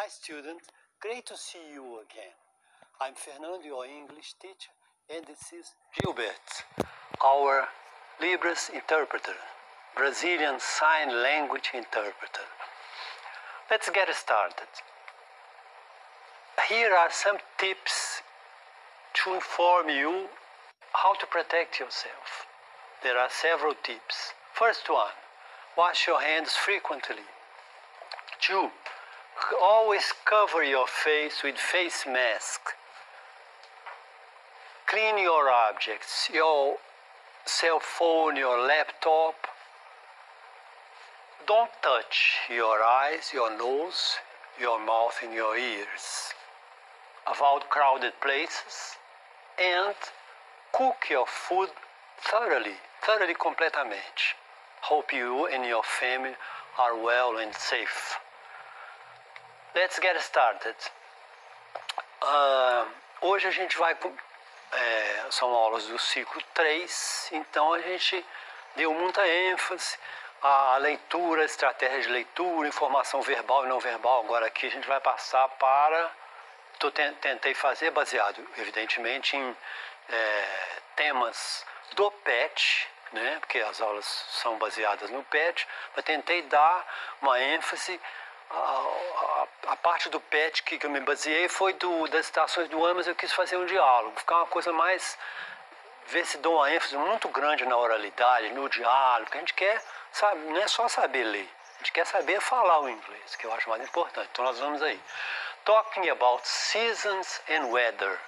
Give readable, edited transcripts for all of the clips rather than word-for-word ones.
Hi student, great to see you again. I'm Fernando, your English teacher, and this is Gilbert, our Libras interpreter, Brazilian Sign Language interpreter. Let's get started. Here are some tips to inform you how to protect yourself. There are several tips. First one, wash your hands frequently. 2, always cover your face with face mask. Clean your objects, your cell phone, your laptop. Don't touch your eyes, your nose, your mouth and your ears. Avoid crowded places and cook your food thoroughly completamente. Hope you and your family are well and safe. Let's get started. Hoje a gente vai... são aulas do ciclo 3, então a gente deu muita ênfase à leitura, estratégia de leitura, informação verbal e não verbal. Agora aqui a gente vai passar para... Tentei fazer baseado, evidentemente, em temas do PET, né? Porque as aulas são baseadas no PET, mas tentei dar uma ênfase. A parte do PET que eu me baseei foi das citações do ano, mas eu quis fazer um diálogo, ficar uma coisa mais... ver se dou uma ênfase muito grande na oralidade, no diálogo, que a gente quer, sabe, não é só saber ler, a gente quer saber falar o inglês, que eu acho mais importante. Então nós vamos aí. Talking about seasons and weather,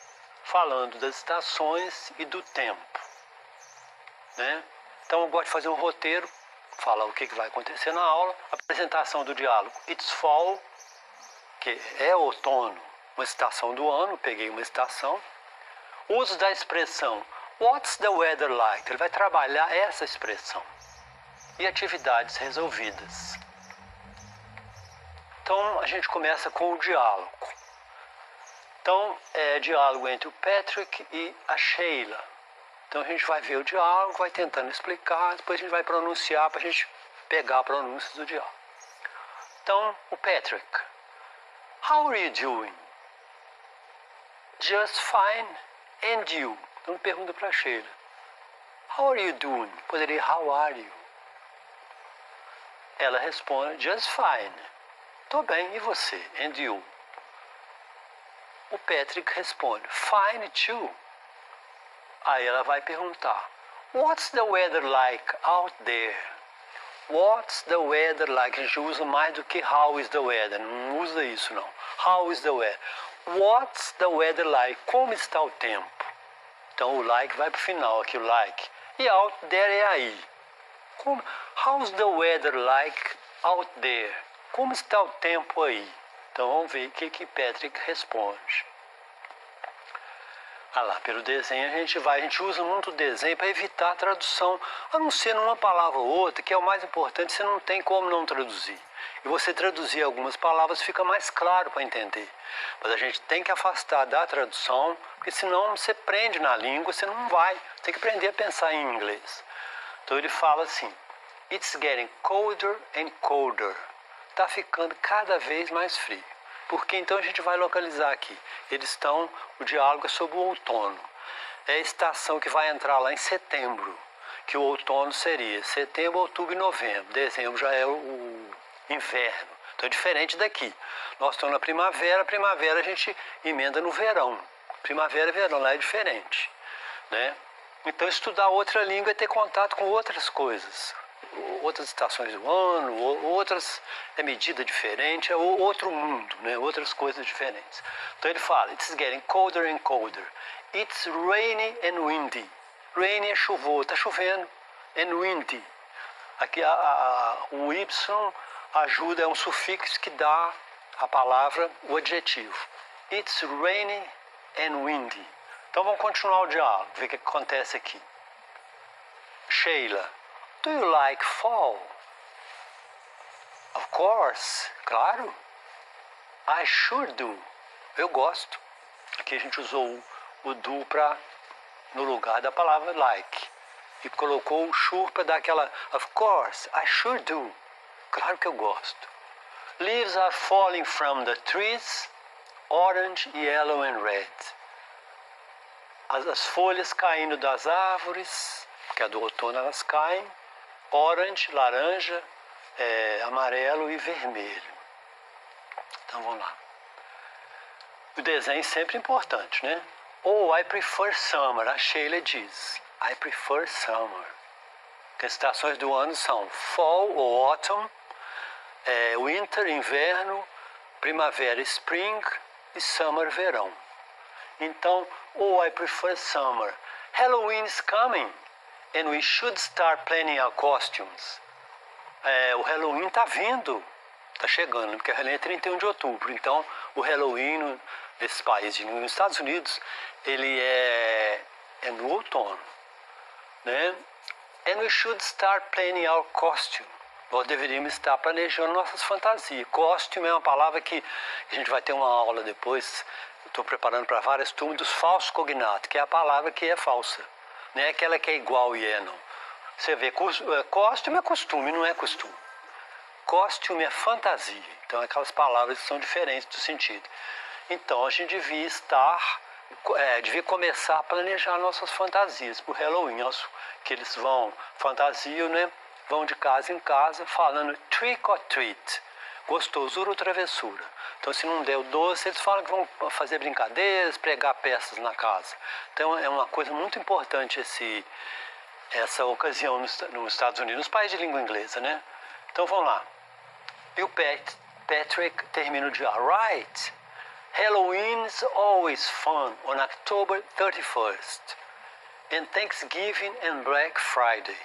falando das estações e do tempo, né? Então eu gosto de fazer um roteiro, falar o que vai acontecer na aula, apresentação do diálogo. It's fall, que é outono, uma estação do ano, peguei uma estação. Uso da expressão what's the weather like? Ele vai trabalhar essa expressão. E atividades resolvidas. Então a gente começa com o diálogo. Então é diálogo entre o Patrick e a Sheila. Então a gente vai ver o diálogo, vai tentando explicar, depois a gente vai pronunciar para a gente pegar a pronúncia do diálogo. Então o Patrick. How are you doing? Just fine. And you? Então pergunta para a Sheila. How are you doing? Poderia how are you? Ela responde just fine. Tô bem, e você? And you? O Patrick responde fine too. Aí ela vai perguntar what's the weather like out there? What's the weather like? A gente usa mais do que how is the weather. Não usa isso não. How is the weather? What's the weather like? Como está o tempo? Então o like vai para o final aqui, o like. E out there é aí. How's the weather like out there? Como está o tempo aí? Então vamos ver o que Patrick responde. Ah lá, pelo desenho a gente usa muito o desenho para evitar a tradução, a não ser numa palavra ou outra, que é o mais importante, você não tem como não traduzir. E você traduzir algumas palavras fica mais claro para entender. Mas a gente tem que afastar da tradução, porque senão você prende na língua, você não vai. Tem que aprender a pensar em inglês. Então ele fala assim, it's getting colder and colder. Está ficando cada vez mais frio. Porque então a gente vai localizar aqui. O diálogo é sobre o outono. É a estação que vai entrar lá em setembro, que o outono seria setembro, outubro e novembro. Dezembro já é o inverno. Então é diferente daqui. Nós estamos na primavera, a gente emenda no verão. Primavera e verão, lá é diferente, né? Então estudar outra língua é ter contato com outras coisas. Outras estações do ano, outras medida diferente, é outro mundo, né? Outras coisas diferentes. Então ele fala, it's getting colder and colder. It's rainy and windy. Rainy é chuvoso, está chovendo. And windy. Aqui o Y ajuda, é um sufixo que dá a palavra, o adjetivo. It's rainy and windy. Então vamos continuar o diálogo, ver o que acontece aqui. Sheila. Do you like fall? Of course, claro. I sure do. Eu gosto. Aqui a gente usou o do no lugar da palavra like. E colocou o sure para dar aquela of course, I sure do. Claro que eu gosto. Leaves are falling from the trees, orange, yellow and red. As folhas caindo das árvores, que é do outono, elas caem, orange, laranja, amarelo e vermelho. Então vamos lá. O desenho é sempre importante, né? Oh, I prefer summer. A Sheila diz. I prefer summer. Que as estações do ano são fall ou autumn, winter, inverno, primavera, spring e summer, verão. Então, oh, I prefer summer. Halloween is coming and we should start planning our costumes. O Halloween está vindo, está chegando, porque o Halloween é 31 de outubro. Então, o Halloween nesses países, nos Estados Unidos, ele é no outono, né? And we should start planning our costume. Nós deveríamos estar planejando nossas fantasias. Costume é uma palavra que a gente vai ter uma aula depois. Estou preparando para várias turmas dos falsos cognatos, que é a palavra que é falsa. Não é aquela que é igual e não. Você vê, costume é costume, não é costume. Costume é fantasia. Então, aquelas palavras que são diferentes do sentido. Então, a gente devia começar a planejar nossas fantasias para o Halloween. Que eles vão, fantasiam, né? Vão de casa em casa falando trick or treat, gostosura ou travessura. Então, se não der o doce, eles falam que vão fazer brincadeiras, pregar peças na casa. Então, é uma coisa muito importante essa ocasião nos Estados Unidos, nos países de língua inglesa, né? Então, vamos lá. E o Patrick termina o dia. Right. Halloween is always fun on October 31st. And Thanksgiving and Black Friday.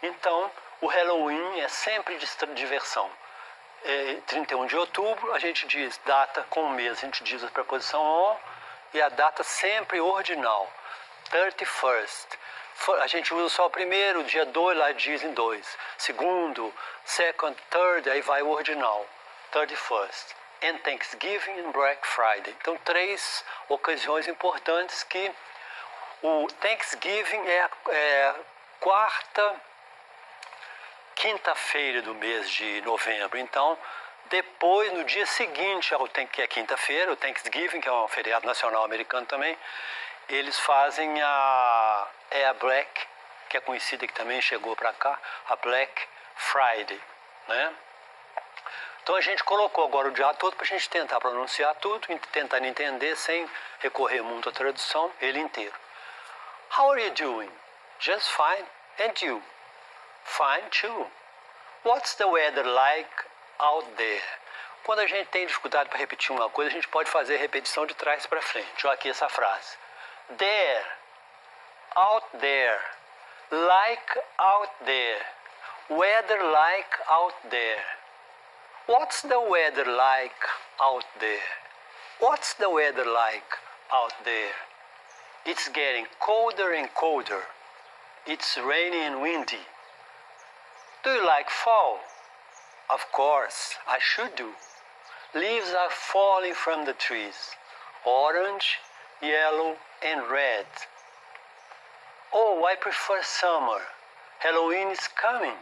Então, o Halloween é sempre de diversão. 31 de outubro, a gente diz data com o mês, a gente diz a preposição on, e a data sempre ordinal. 31st. A gente usa só o primeiro, dia 2, lá dizem 2. Segundo, second, third, aí vai o ordinal. 31st. And Thanksgiving and Black Friday. Então, 3 ocasiões importantes que o Thanksgiving é a quinta-feira do mês de novembro. Então, depois, no dia seguinte, que é quinta-feira, o Thanksgiving, que é um feriado nacional americano também, eles fazem a Black, que é conhecida, que também chegou para cá, a Black Friday, né? Então a gente colocou agora o dia todo para a gente tentar pronunciar tudo, tentar entender sem recorrer muito à tradução, ele inteiro. How are you doing? Just fine. And you? Fine too. What's the weather like out there? Quando a gente tem dificuldade para repetir uma coisa, a gente pode fazer a repetição de trás para frente. Olha aqui essa frase. There. Out there. Like out there. Weather like out there. What's the weather like out there? What's the weather like out there? It's getting colder and colder. It's rainy and windy. Do you like fall? Of course, I should do. Leaves are falling from the trees. Orange, yellow and red. Oh, I prefer summer. Halloween is coming.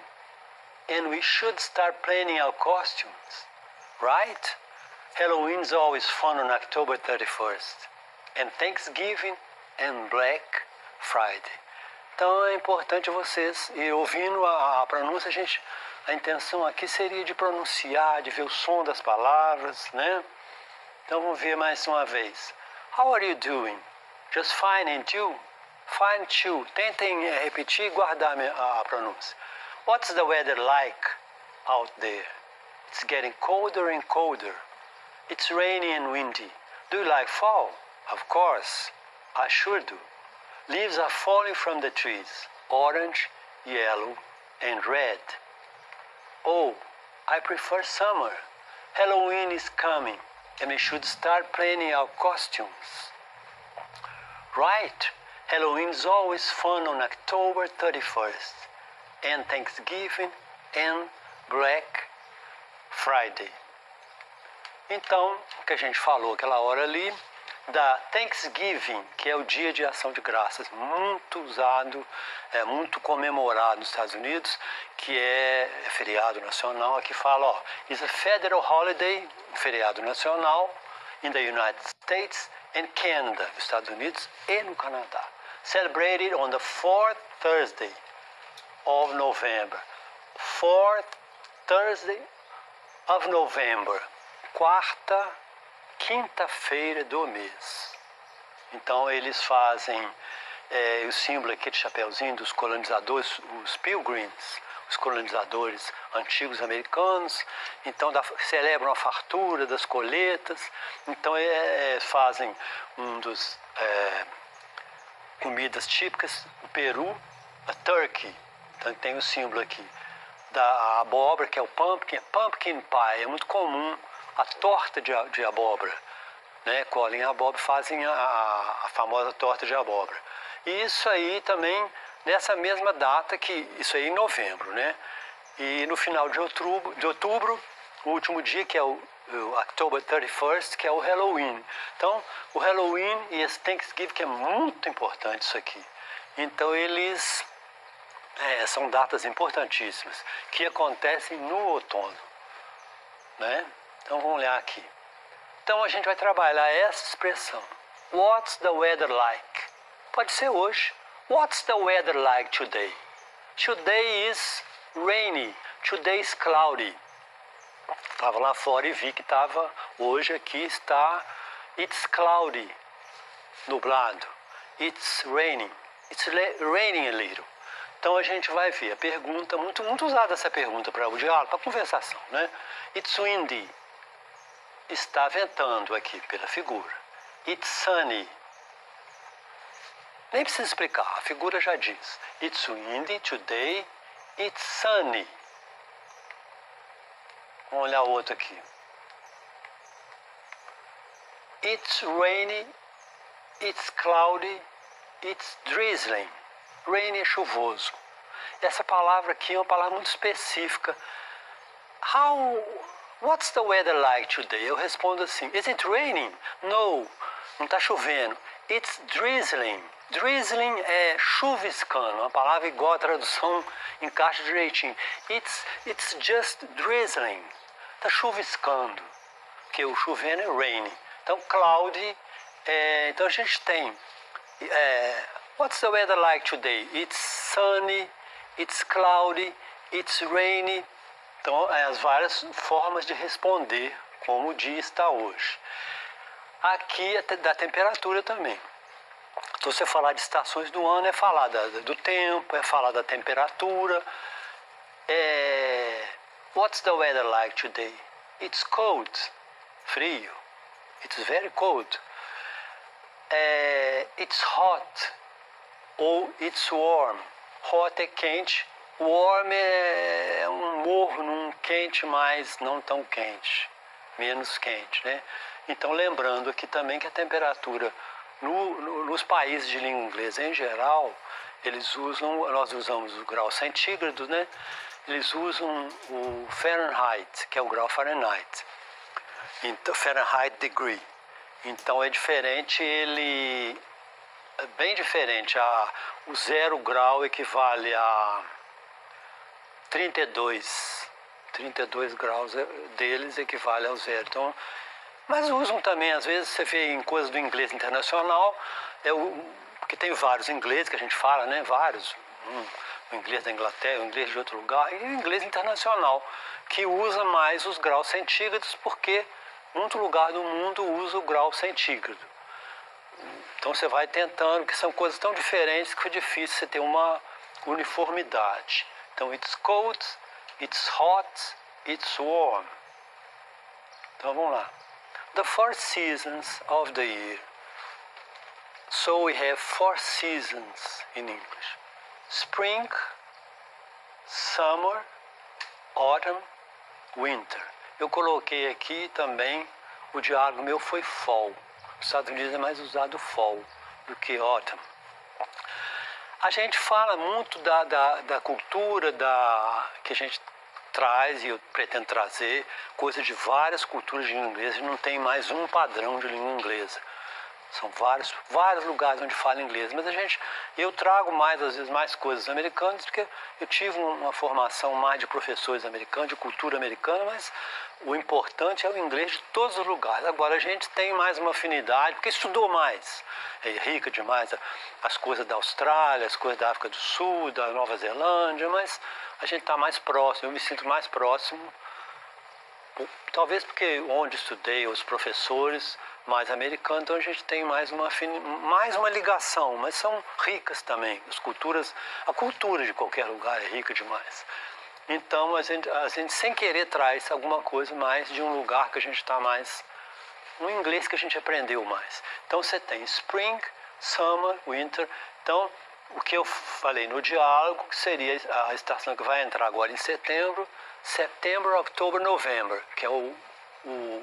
And we should start planning our costumes, right? Halloween is always fun on October 31st. And Thanksgiving and Black Friday. Então é importante vocês, e ouvindo a pronúncia, a intenção aqui seria de pronunciar, de ver o som das palavras, né? Então vamos ver mais uma vez. How are you doing? Just fine, and you? Fine too. Tentem repetir e guardar a pronúncia. What's the weather like out there? It's getting colder and colder. It's rainy and windy. Do you like fall? Of course, I sure do. Leaves are falling from the trees. Orange, yellow, and red. Oh, I prefer summer. Halloween is coming, and we should start planning our costumes. Right, Halloween is always fun on October 31st. And Thanksgiving and Black Friday. Então, o que a gente falou aquela hora ali da Thanksgiving, que é o Dia de Ação de Graças, muito usado, muito comemorado nos Estados Unidos, que é feriado nacional. Aqui fala, ó, is a federal holiday, feriado nacional, in the United States and Canada, nos Estados Unidos e no Canadá. Celebrated on the fourth Thursday of November. Fourth Thursday of November. Quinta-feira do mês. Então eles fazem o símbolo aqui de chapeuzinho dos colonizadores, os Pilgrims, os colonizadores antigos americanos. Então celebram a fartura das colheitas. Então fazem um dos comidas típicas do Peru, a turkey. Então tem o símbolo aqui da abóbora, que é o pumpkin pie. É muito comum a torta de abóbora, né? Colhem a abóbora, fazem a famosa torta de abóbora. E isso aí também nessa mesma data, que isso aí em novembro, né? E no final de outubro, o último dia, que é o October 31st, que é o Halloween. Então, o Halloween e esse Thanksgiving, que é muito importante isso aqui. Então, eles são datas importantíssimas, que acontecem no outono, né? Então, vamos olhar aqui. Então, a gente vai trabalhar essa expressão. What's the weather like? Pode ser hoje. What's the weather like today? Today is rainy. Today is cloudy. Estava lá fora e vi que estava, hoje aqui está, it's cloudy, nublado. It's raining. It's raining a little. Então a gente vai ver a pergunta, muito usada essa pergunta para o diálogo, para a conversação, né? It's windy. Está ventando aqui pela figura. It's sunny. Nem precisa explicar, a figura já diz. It's windy today, it's sunny. Vamos olhar o outro aqui. It's rainy, it's cloudy, it's drizzling. Rainy é chuvoso. Essa palavra aqui é uma palavra muito específica. What's the weather like today? Eu respondo assim, is it raining? No, não está chovendo. It's drizzling. Drizzling é chuviscando, uma palavra igual a tradução encaixa direitinho. It's just drizzling. Está chuviscando, porque o chovendo é rainy. Então, cloudy, então a gente tem, what's the weather like today? It's sunny, it's cloudy, it's rainy. Então, as várias formas de responder como o dia está hoje. Aqui é da temperatura também. Então, você falar de estações do ano é falar do tempo, é falar da temperatura. What's the weather like today? It's cold, frio. It's very cold. It's hot ou it's warm. Hot é quente, warm é um morno, quente, mas não tão quente, menos quente, né? Então, lembrando aqui também que a temperatura nos países de língua inglesa em geral, nós usamos o grau centígrado, né? Eles usam o Fahrenheit, que é o grau Fahrenheit. Então, Fahrenheit degree. Então é diferente, ele é bem diferente. O 0 grau equivale a 32. 32 graus deles equivale ao 0. Então, mas usam também, às vezes você vê em coisas do inglês internacional, porque tem vários ingleses que a gente fala, né? Vários. O inglês da Inglaterra, o inglês de outro lugar, e o inglês internacional, que usa mais os graus centígrados, porque muito lugar do mundo usa o grau centígrado. Então você vai tentando, que são coisas tão diferentes que foi difícil você ter uma uniformidade. Então, it's cold, it's hot, it's warm. Então vamos lá. The 4 seasons of the year. So we have 4 seasons in English. Spring, summer, autumn, winter. Eu coloquei aqui também, o diálogo meu foi fall. Nos Estados Unidos é mais usado fall do que autumn. A gente fala muito da cultura que a gente traz, e eu pretendo trazer, coisas de várias culturas de língua inglesa, e não tem mais um padrão de língua inglesa. São vários lugares onde fala inglês, mas eu trago mais, às vezes, mais coisas americanas, porque eu tive uma formação mais de professores americanos, de cultura americana, mas o importante é o inglês de todos os lugares. Agora a gente tem mais uma afinidade, porque estudou mais, é rica demais as coisas da Austrália, as coisas da África do Sul, da Nova Zelândia, mas a gente está mais próximo, eu me sinto mais próximo. Talvez porque onde estudei, os professores mais americanos, então a gente tem mais uma ligação, mas são ricas também. A cultura de qualquer lugar é rica demais. Então a gente sem querer traz alguma coisa mais de um lugar que a gente está mais, um inglês que a gente aprendeu mais. Então você tem Spring, Summer, Winter. Então o que eu falei no diálogo, que seria a estação que vai entrar agora em setembro, September, October, November, que é o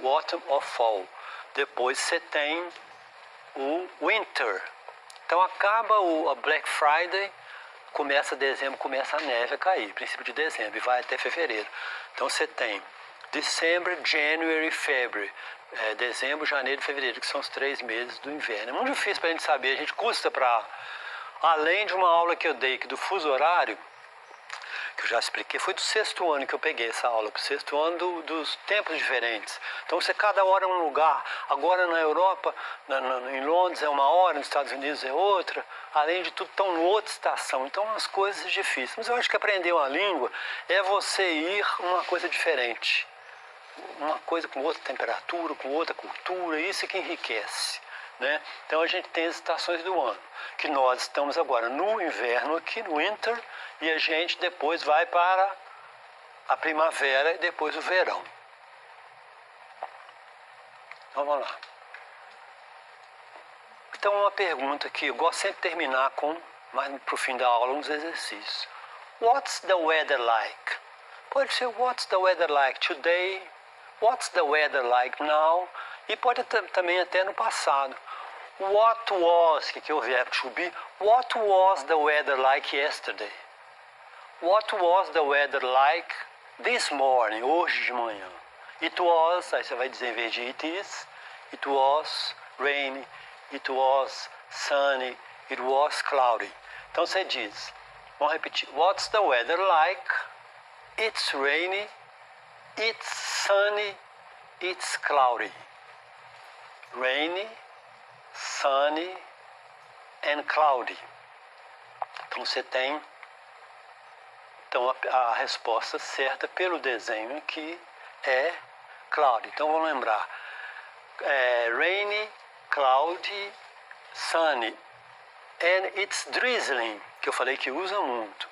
Autumn or Fall. Depois você tem o Winter. Então acaba a Black Friday, começa dezembro, começa a neve a cair, princípio de dezembro, e vai até fevereiro. Então você tem December, January, February. Dezembro, janeiro e fevereiro, que são os 3 meses do inverno. É muito difícil para a gente saber, a gente custa para... Além de uma aula que eu dei aqui do fuso horário, que eu já expliquei, foi do 6º ano que eu peguei essa aula, do 6º ano dos tempos diferentes. Então você cada hora é um lugar. Agora na Europa, em Londres é uma hora, nos Estados Unidos é outra. Além de tudo, estão em outra estação. Então as coisas difíceis. Mas eu acho que aprender uma língua é você ir uma coisa diferente. Uma coisa com outra temperatura, com outra cultura, isso é que enriquece. Né? Então a gente tem as estações do ano, que nós estamos agora no inverno aqui, no winter, e a gente depois vai para a primavera e depois o verão. Então vamos lá. Então uma pergunta que eu gosto sempre de terminar com, mais para o fim da aula, uns exercícios. What's the weather like? Pode ser what's the weather like today? What's the weather like now? E pode também até no passado. What was, que é o verbo to be, what was the weather like yesterday? What was the weather like this morning, hoje de manhã? It was, aí você vai dizer em vez de it was rainy, it was sunny, it was cloudy. Então você diz, vamos repetir, what's the weather like? It's rainy, it's sunny, it's cloudy. Rainy, sunny and cloudy. Então você tem a resposta certa pelo desenho que é cloudy. Então vamos lembrar. Rainy, cloudy, sunny and it's drizzling, que eu falei que usa muito.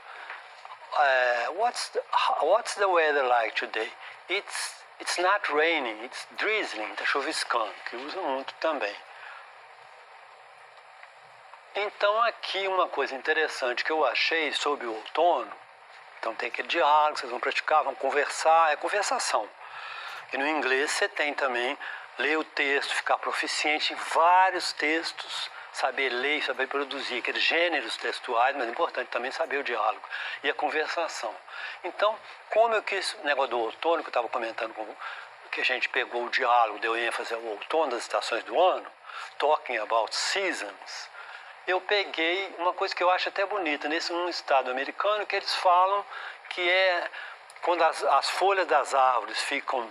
What's the weather like today? It's not raining, it's drizzling, está chuviscando, que usa muito também. Então aqui uma coisa interessante que eu achei sobre o outono, então tem aquele diálogo, vocês vão praticar, vão conversar, é conversação. E no inglês você tem também ler o texto, ficar proficiente em vários textos, saber ler e saber produzir aqueles gêneros textuais, mas é importante também saber o diálogo e a conversação. Então, como eu quis, o negócio do outono que eu estava comentando, que a gente pegou o diálogo, deu ênfase ao outono das estações do ano, talking about seasons, eu peguei uma coisa que eu acho até bonita, num estado americano, que eles falam que é quando as folhas das árvores ficam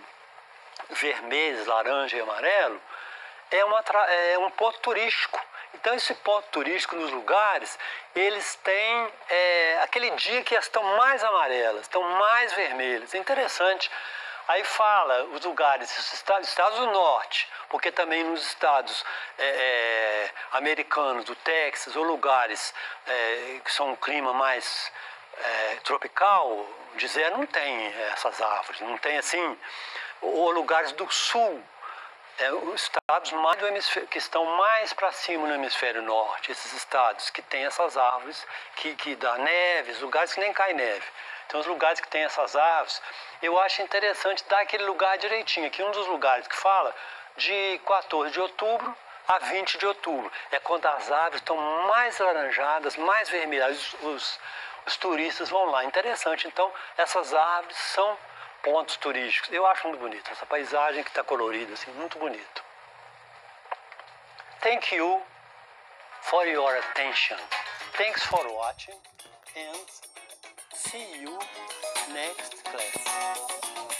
vermelhas, laranja e amarelo, é um ponto turístico. Então esse ponto turístico nos lugares, eles têm aquele dia que elas estão mais amarelas, estão mais vermelhas. É interessante. Aí fala os lugares, os estados do norte, porque também nos estados americanos, do Texas, ou lugares que são um clima mais tropical, dizer, não tem essas árvores, não tem assim, ou lugares do sul, os estados mais do hemisfério, que estão mais para cima no hemisfério norte, esses estados que têm essas árvores, que dá neve, lugares que nem cai neve. Então, os lugares que tem essas árvores, eu acho interessante dar aquele lugar direitinho. Aqui um dos lugares que fala de 14 de outubro a 20 de outubro. É quando as árvores estão mais laranjadas, mais vermelhas. Os turistas vão lá. Interessante. Então, essas árvores são pontos turísticos. Eu acho muito bonito. Essa paisagem que está colorida, assim, muito bonito. Thank you for your attention. Thanks for watching and see you next class.